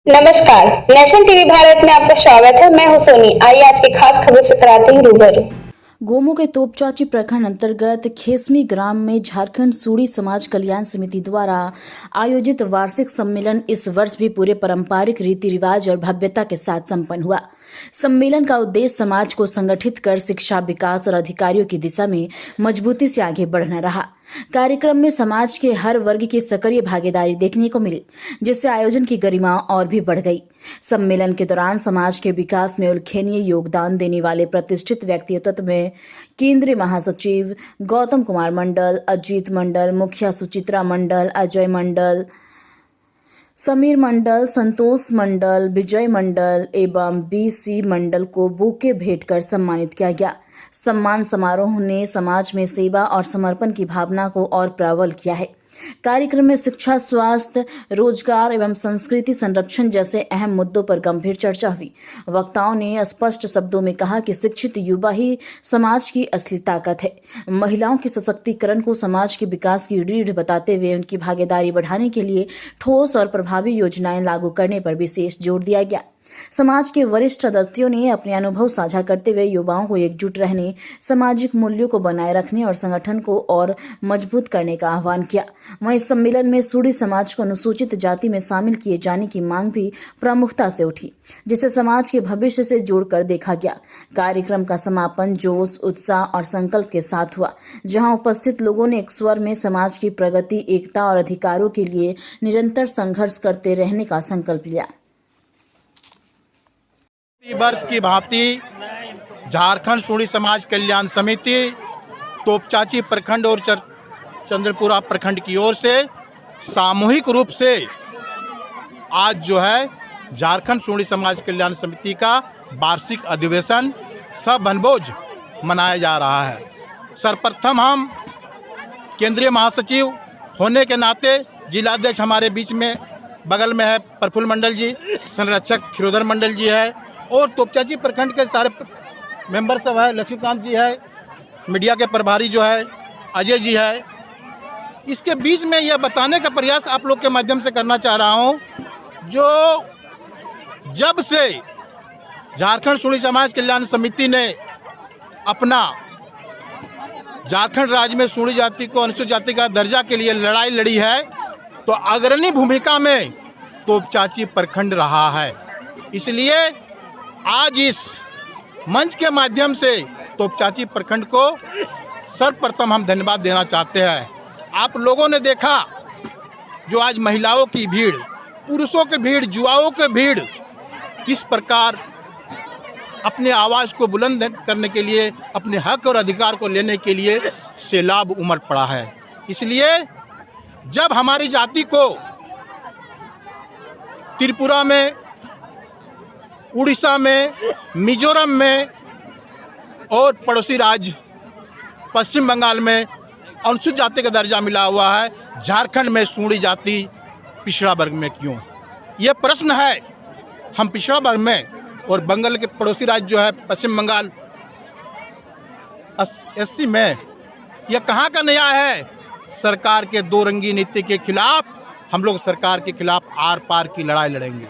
नमस्कार। Nation TV Bharat में आपका स्वागत है। मैं हूं सोनी। आइए आज की खास खबरों से कराते हैं रूबरू। गोमो के तोपचांची प्रखंड अंतर्गत खेसमी ग्राम में झारखंड सूड़ी समाज कल्याण समिति द्वारा आयोजित वार्षिक सम्मेलन इस वर्ष भी पूरे पारंपरिक रीति रिवाज और भव्यता के साथ संपन्न हुआ। सम्मेलन का उद्देश्य समाज को संगठित कर शिक्षा, विकास और अधिकारियों की दिशा में मजबूती से आगे बढ़ना रहा। कार्यक्रम में समाज के हर वर्ग की सक्रिय भागीदारी देखने को मिली, जिससे आयोजन की गरिमा और भी बढ़ गई। सम्मेलन के दौरान समाज के विकास में उल्लेखनीय योगदान देने वाले प्रतिष्ठित व्यक्तित्व में केंद्रीय महासचिव गौतम कुमार मंडल, अजीत मंडल, मुखिया सुचित्रा मंडल, अजय मंडल, समीर मंडल, संतोष मंडल, विजय मंडल एवं बीसी मंडल को बुके भेंट कर सम्मानित किया गया। सम्मान समारोह ने समाज में सेवा और समर्पण की भावना को और प्रबल किया है। कार्यक्रम में शिक्षा, स्वास्थ्य, रोजगार एवं संस्कृति संरक्षण जैसे अहम मुद्दों पर गंभीर चर्चा हुई। वक्ताओं ने स्पष्ट शब्दों में कहा कि शिक्षित युवा ही समाज की असली ताकत है। महिलाओं के सशक्तिकरण को समाज के विकास की रीढ़ बताते हुए उनकी भागीदारी बढ़ाने के लिए ठोस और प्रभावी योजनाएं लागू करने पर विशेष जोर दिया गया। समाज के वरिष्ठ सदस्यों ने अपने अनुभव साझा करते हुए युवाओं को एकजुट रहने, सामाजिक मूल्यों को बनाए रखने और संगठन को और मजबूत करने का आह्वान किया। वहीं इस सम्मेलन में सूड़ी समाज को अनुसूचित जाति में शामिल किए जाने की मांग भी प्रमुखता से उठी, जिसे समाज के भविष्य से जोड़कर देखा गया। कार्यक्रम का समापन जोश, उत्साह और संकल्प के साथ हुआ, जहां उपस्थित लोगों ने एक स्वर में समाज की प्रगति, एकता और अधिकारों के लिए निरंतर संघर्ष करते रहने का संकल्प लिया। वर्ष की भांति झारखंड सूड़ी समाज कल्याण समिति तोपचांची प्रखंड और चंद्रपुरा प्रखंड की ओर से सामूहिक रूप से आज जो है झारखंड सूड़ी समाज कल्याण समिति का वार्षिक अधिवेशन सवनभोज मनाया जा रहा है। सर्वप्रथम हम केंद्रीय महासचिव होने के नाते जिलाध्यक्ष हमारे बीच में बगल में है प्रफुल्ल मंडल जी, संरक्षक खीरोधर मंडल जी है और तोपचांची प्रखंड के सारे मेंबर सब है, लक्ष्मीकांत जी है, मीडिया के प्रभारी जो है अजय जी है। इसके बीच में यह बताने का प्रयास आप लोग के माध्यम से करना चाह रहा हूं, जो जब से झारखंड सूड़ी समाज कल्याण समिति ने अपना झारखंड राज्य में सूड़ी जाति को अनुसूचित जाति का दर्जा के लिए लड़ाई लड़ी है, तो अग्रणी भूमिका में तोपचांची प्रखंड रहा है। इसलिए आज इस मंच के माध्यम से तोपचांची प्रखंड को सर्वप्रथम हम धन्यवाद देना चाहते हैं। आप लोगों ने देखा जो आज महिलाओं की भीड़, पुरुषों की भीड़, युवाओं की भीड़ किस प्रकार अपने आवाज़ को बुलंद करने के लिए, अपने हक और अधिकार को लेने के लिए सैलाब उमड़ पड़ा है। इसलिए जब हमारी जाति को त्रिपुरा में, उड़ीसा में, मिजोरम में और पड़ोसी राज्य पश्चिम बंगाल में अनुसूचित जाति का दर्जा मिला हुआ है, झारखंड में सूड़ी जाति पिछड़ा वर्ग में क्यों? यह प्रश्न है। हम पिछड़ा वर्ग में और बंगाल के पड़ोसी राज्य जो है पश्चिम बंगाल एससी में, यह कहाँ का न्याय है? सरकार के दो रंगी नीति के खिलाफ हम लोग सरकार के खिलाफ आर पार की लड़ाई लड़ेंगे।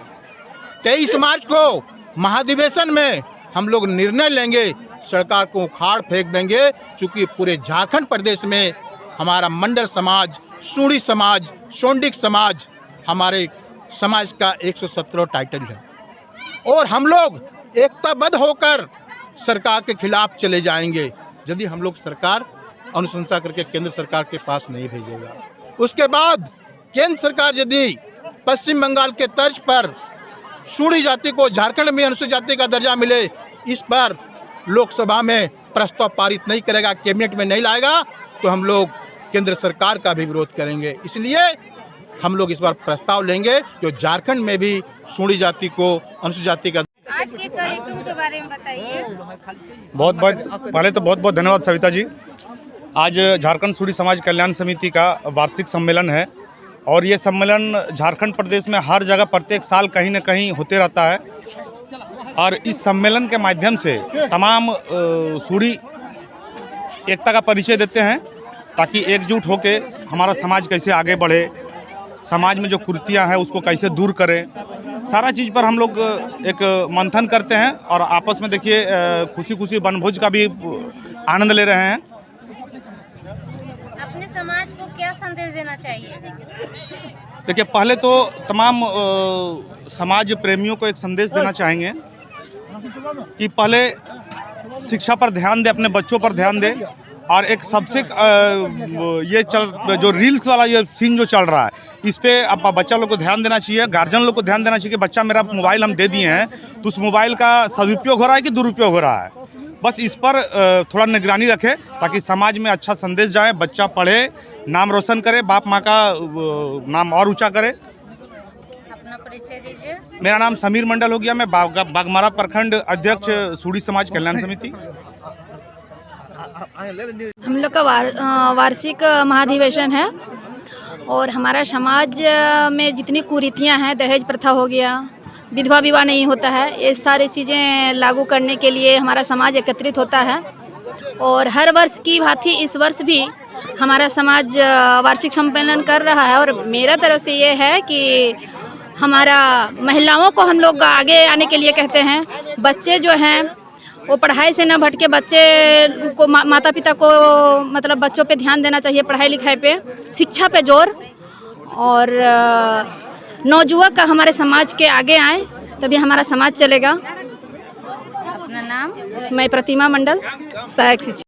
23 मार्च को महाधिवेशन में हम लोग निर्णय लेंगे, सरकार को उखाड़ फेंक देंगे। चूँकि पूरे झारखंड प्रदेश में हमारा मंडल समाज, सूड़ी समाज, सोंडिक समाज हमारे समाज का 117 टाइटल है और हम लोग एकताबद्ध होकर सरकार के खिलाफ चले जाएंगे यदि हम लोग सरकार अनुशंसा करके केंद्र सरकार के पास नहीं भेजेगा। उसके बाद केंद्र सरकार यदि पश्चिम बंगाल के तर्ज पर सूड़ी जाति को झारखंड में अनुसूचित जाति का दर्जा मिले, इस पर लोकसभा में प्रस्ताव पारित नहीं करेगा, कैबिनेट में नहीं लाएगा, तो हम लोग केंद्र सरकार का भी विरोध करेंगे। इसलिए हम लोग इस बार प्रस्ताव लेंगे जो झारखंड में भी सूड़ी जाति को अनुसूचित जाति का। आज के कार्यक्रम के बारे में बताइए। पहले तो बहुत बहुत धन्यवाद सविता जी। आज झारखंड सूड़ी समाज कल्याण समिति का वार्षिक सम्मेलन है और ये सम्मेलन झारखंड प्रदेश में हर जगह प्रत्येक साल कहीं न कहीं होते रहता है और इस सम्मेलन के माध्यम से तमाम सूड़ी एकता का परिचय देते हैं ताकि एकजुट होकर हमारा समाज कैसे आगे बढ़े, समाज में जो कुरीतियाँ हैं उसको कैसे दूर करें, सारा चीज़ पर हम लोग एक मंथन करते हैं और आपस में देखिए खुशी खुशी वनभोज का भी आनंद ले रहे हैं। अपने समाज को क्या संदेश देना चाहिए? देखिए, पहले तो तमाम समाज प्रेमियों को एक संदेश देना चाहेंगे कि पहले शिक्षा पर ध्यान दे, अपने बच्चों पर ध्यान दे। और एक सबसे जो रील्स वाला ये सीन जो चल रहा है, इस पे अब बच्चा लोग को ध्यान देना चाहिए, गार्जियन लोग को ध्यान देना चाहिए कि बच्चा मेरा मोबाइल हम दे दिए हैं तो उस मोबाइल का सदुपयोग हो रहा है कि दुरुपयोग हो रहा है। बस इस पर थोड़ा निगरानी रखें ताकि समाज में अच्छा संदेश जाए, बच्चा पढ़े, नाम रोशन करे, बाप माँ का नाम और ऊंचा करे। अपना परिचय दीजिए। मेरा नाम समीर मंडल हो गया, मैं बागमारा प्रखंड अध्यक्ष सूड़ी समाज कल्याण समिति। हम लोग का वार्षिक महाधिवेशन है और हमारा समाज में जितनी कुरीतियां हैं, दहेज प्रथा हो गया, विधवा विवाह नहीं होता है, ये सारी चीज़ें लागू करने के लिए हमारा समाज एकत्रित होता है। और हर वर्ष की भांति इस वर्ष भी हमारा समाज वार्षिक सम्मेलन कर रहा है। और मेरा तरफ से ये है कि हमारा महिलाओं को हम लोग आगे आने के लिए कहते हैं। बच्चे जो हैं वो पढ़ाई से न भटके, बच्चे को माता पिता को मतलब बच्चों पे ध्यान देना चाहिए, पढ़ाई लिखाई पे, शिक्षा पे जोर। और नौजुवक का हमारे समाज के आगे आए तभी हमारा समाज चलेगा। अपना नाम? मैं प्रतिमा मंडल, सहायक शिक्षक।